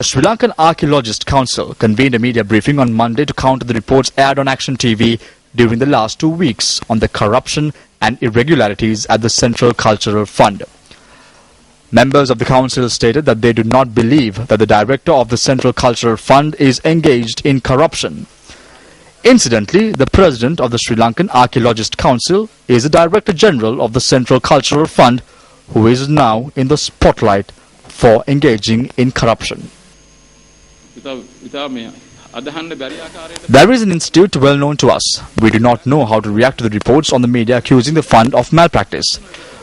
The Sri Lankan Archaeologist Council convened a media briefing on Monday to counter the reports aired on Action TV during the last 2 weeks on the corruption and irregularities at the Central Cultural Fund. Members of the council stated that they do not believe that the director of the Central Cultural Fund is engaged in corruption. Incidentally, the president of the Sri Lankan Archaeologist Council is the Director General of the Central Cultural Fund, who is now in the spotlight for engaging in corruption. There is an institute well known to us. We do not know how to react to the reports on the media accusing the fund of malpractice.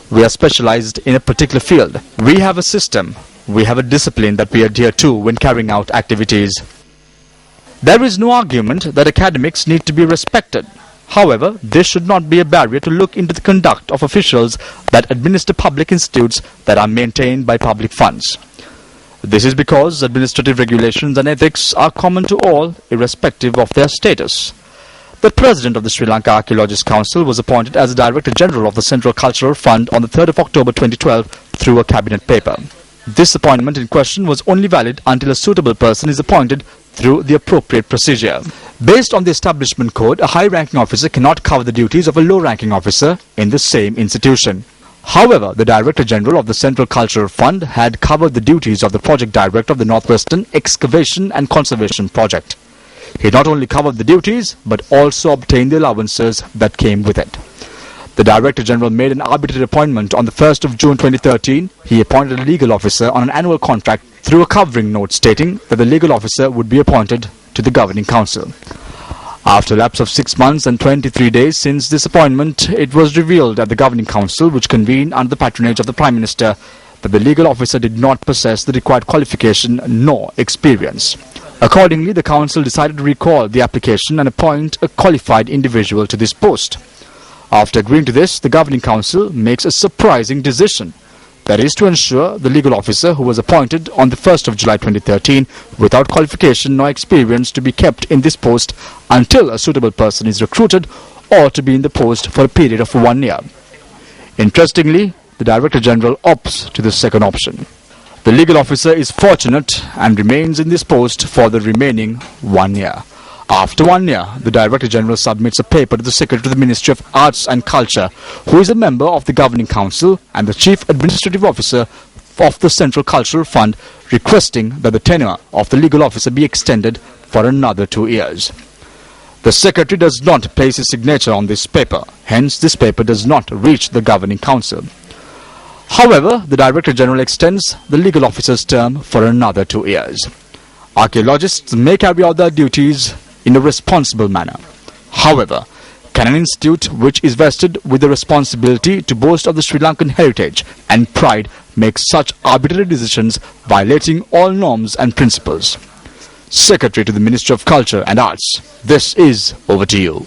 We are specialized in a particular field. We have a system. We have a discipline that we adhere to when carrying out activities. There is no argument that academics need to be respected. However, this should not be a barrier to look into the conduct of officials that administer public institutes that are maintained by public funds. This is because administrative regulations and ethics are common to all, irrespective of their status. The president of the Sri Lanka Archaeologist Council was appointed as the Director General of the Central Cultural Fund on the 3rd of October 2012 through a cabinet paper. This appointment in question was only valid until a suitable person is appointed through the appropriate procedure. Based on the establishment code, a high-ranking officer cannot cover the duties of a low-ranking officer in the same institution. However, the Director General of the Central Cultural Fund had covered the duties of the Project Director of the Northwestern Excavation and Conservation Project. He not only covered the duties, but also obtained the allowances that came with it. The Director General made an arbitrary appointment on the 1st of June 2013. He appointed a legal officer on an annual contract through a covering note stating that the legal officer would be appointed to the Governing Council. After a lapse of 6 months and 23 days since this appointment, it was revealed at the Governing Council, which convened under the patronage of the Prime Minister, that the legal officer did not possess the required qualification nor experience. Accordingly, the Council decided to recall the application and appoint a qualified individual to this post. After agreeing to this, the Governing Council makes a surprising decision. That is to ensure the legal officer who was appointed on the 1st of July 2013 without qualification nor experience to be kept in this post until a suitable person is recruited or to be in the post for a period of 1 year. Interestingly, the Director General opts to the second option. The legal officer is fortunate and remains in this post for the remaining 1 year. After 1 year, the Director General submits a paper to the Secretary of the Ministry of Arts and Culture, who is a member of the Governing Council and the Chief Administrative Officer of the Central Cultural Fund, requesting that the tenure of the legal officer be extended for another 2 years. The Secretary does not place his signature on this paper, hence this paper does not reach the Governing Council. However, the Director General extends the legal officer's term for another 2 years. Archaeologists may carry out their duties in a responsible manner. However, can an institute which is vested with the responsibility to boast of the Sri Lankan heritage and pride make such arbitrary decisions violating all norms and principles? Secretary to the Ministry of Culture and Arts, this is over to you.